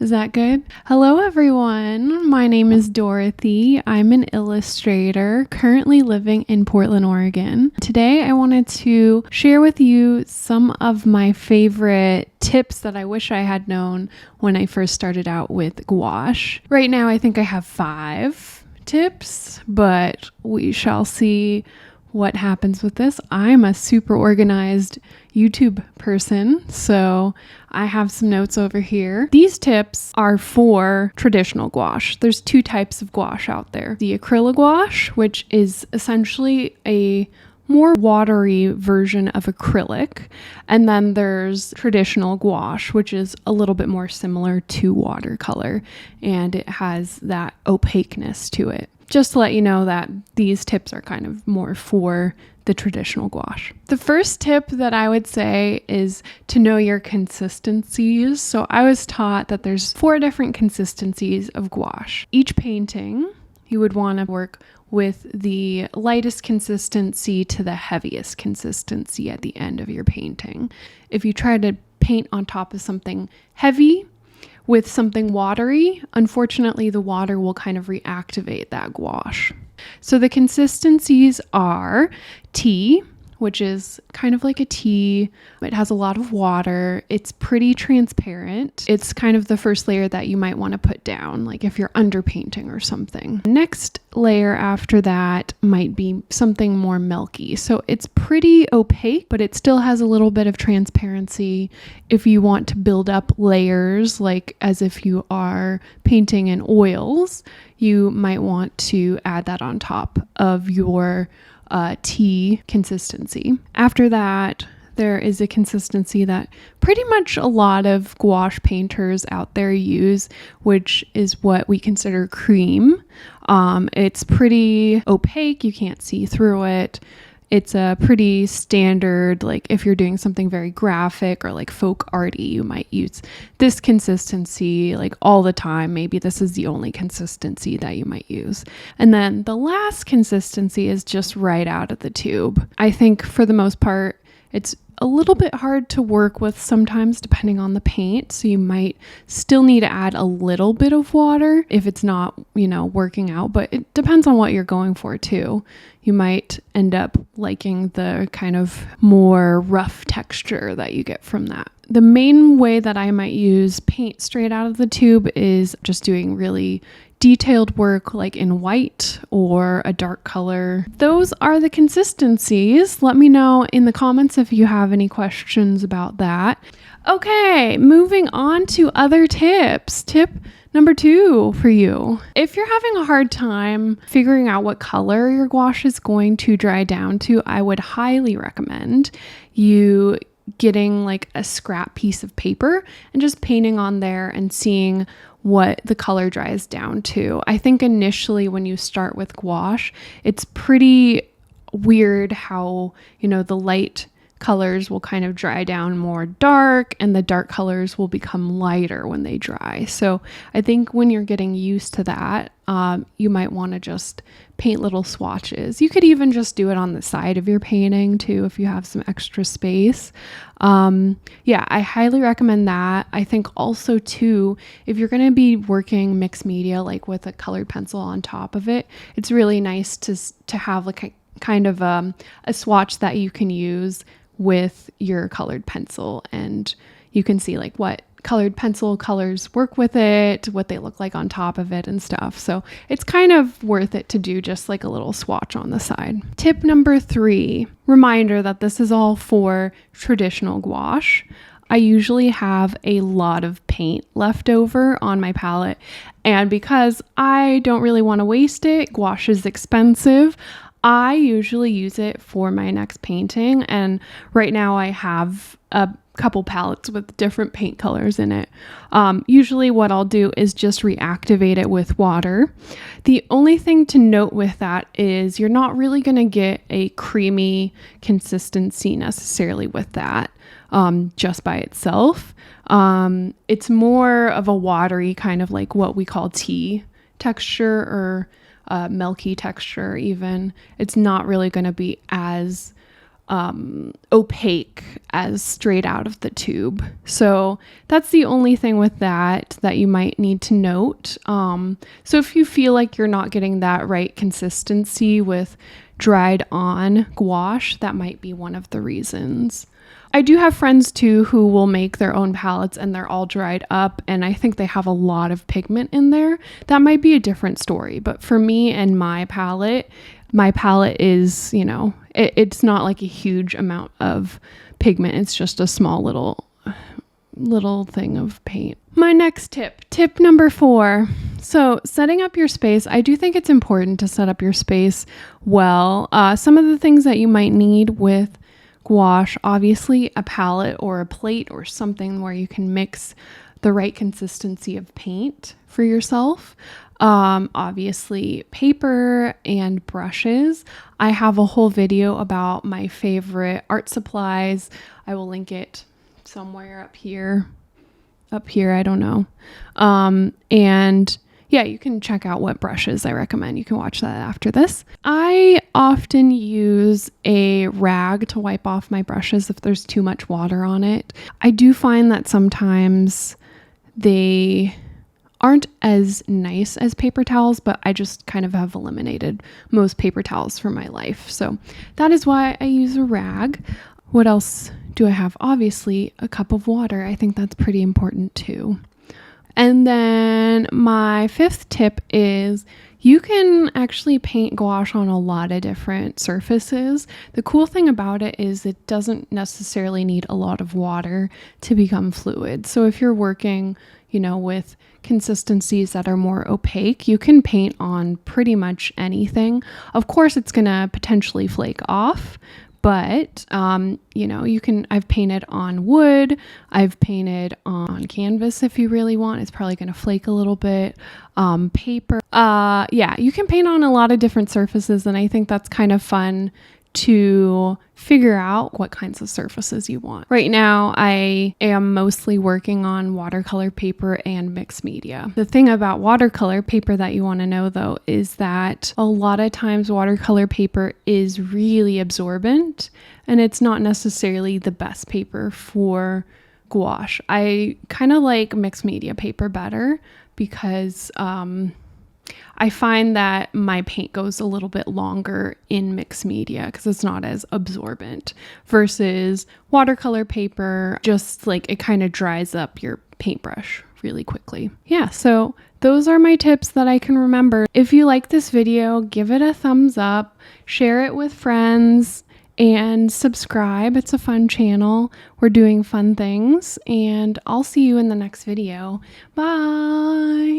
Is that good? Hello everyone, my name is Dorothy. I'm an illustrator currently living in Portland, Oregon. Today I wanted to share with you some of my favorite tips that I wish I had known when I first started out with gouache. Right now I think I have 5 tips, but we shall see what happens with this. I'm a super organized YouTube person, so I have some notes over here. These tips are for traditional gouache. There's 2 types of gouache out there. The acrylic gouache, which is essentially a more watery version of acrylic. And then there's traditional gouache, which is a little bit more similar to watercolor, and it has that opaqueness to it. Just to let you know that these tips are kind of more for the traditional gouache. The first tip that I would say is to know your consistencies. So I was taught that there's 4 different consistencies of gouache. Each painting, you would want to work with the lightest consistency to the heaviest consistency at the end of your painting. If you try to paint on top of something heavy with something watery, unfortunately the water will kind of reactivate that gouache. So the consistencies are tea, which is kind of like a tea. It has a lot of water. It's pretty transparent. It's kind of the first layer that you might want to put down, like if you're underpainting or something. Next layer after that might be something more milky. So it's pretty opaque, but it still has a little bit of transparency. If you want to build up layers, like as if you are painting in oils, you might want to add that on top of your tea consistency. After that, there is a consistency that pretty much a lot of gouache painters out there use, which is what we consider cream. It's pretty opaque, you can't see through it. It's a pretty standard, like if you're doing something very graphic or like folk arty, you might use this consistency like all the time. Maybe this is the only consistency that you might use. And then the last consistency is just right out of the tube. I think for the most part, it's a little bit hard to work with sometimes depending on the paint. So you might still need to add a little bit of water if it's not, working out, but it depends on what you're going for too. You might end up liking the kind of more rough texture that you get from that. The main way that I might use paint straight out of the tube is just doing really detailed work like in white or a dark color. Those are the consistencies. Let me know in the comments if you have any questions about that. Okay, moving on to other tips. Tip number 2 for you. If you're having a hard time figuring out what color your gouache is going to dry down to, I would highly recommend you getting like a scrap piece of paper and just painting on there and seeing what the color dries down to. I think initially when you start with gouache, it's pretty weird how, the light colors will kind of dry down more dark and the dark colors will become lighter when they dry. So I think when you're getting used to that, you might want to just paint little swatches. You could even just do it on the side of your painting too if you have some extra space. I highly recommend that. I think also too, if you're going to be working mixed media like with a colored pencil on top of it, it's really nice to have like a kind of a swatch that you can use with your colored pencil, and you can see like what colored pencil colors work with it, what they look like on top of it and stuff. So it's kind of worth it to do just like a little swatch on the side. Tip number 3, reminder that this is all for traditional gouache. I usually have a lot of paint left over on my palette, and because I don't really want to waste it, gouache is expensive, I usually use it for my next painting, and right now I have a couple palettes with different paint colors in it. Usually what I'll do is just reactivate it with water. The only thing to note with that is you're not really going to get a creamy consistency necessarily with that just by itself. It's more of a watery kind of like what we call tea texture or milky texture even. It's not really going to be as opaque as straight out of the tube. So that's the only thing with that you might need to note. So if you feel like you're not getting that right consistency with dried on gouache, that might be one of the reasons. I do have friends too who will make their own palettes and they're all dried up, and I think they have a lot of pigment in there. That might be a different story, but for me and my palette is, you know, it's not like a huge amount of pigment. It's just a small little thing of paint. My next tip number 4. So setting up your space, I do think it's important to set up your space well. Some of the things that you might need with gouache, obviously a palette or a plate or something where you can mix the right consistency of paint for yourself. Obviously paper and brushes. I have a whole video about my favorite art supplies. I will link it somewhere up here, I don't know. And yeah, you can check out what brushes I recommend. You can watch that after this. I often use a rag to wipe off my brushes if there's too much water on it. I do find that sometimes they aren't as nice as paper towels, but I just kind of have eliminated most paper towels from my life. So that is why I use a rag. What else do I have? Obviously, a cup of water. I think that's pretty important too. And then my 5th tip is you can actually paint gouache on a lot of different surfaces. The cool thing about it is it doesn't necessarily need a lot of water to become fluid. So if you're working, you know, with consistencies that are more opaque, you can paint on pretty much anything. Of course, it's going to potentially flake off, but, you know, I've painted on wood, I've painted on canvas if you really want. It's probably going to flake a little bit. Paper. Yeah, you can paint on a lot of different surfaces, and I think that's kind of fun to figure out what kinds of surfaces you want. Right now, I am mostly working on watercolor paper and mixed media. The thing about watercolor paper that you want to know though is that a lot of times watercolor paper is really absorbent, and it's not necessarily the best paper for gouache. I kind of like mixed media paper better because I find that my paint goes a little bit longer in mixed media because it's not as absorbent versus watercolor paper, just like it kind of dries up your paintbrush really quickly. Yeah, so those are my tips that I can remember. If you like this video, give it a thumbs up, share it with friends, and subscribe. It's a fun channel. We're doing fun things, and I'll see you in the next video. Bye!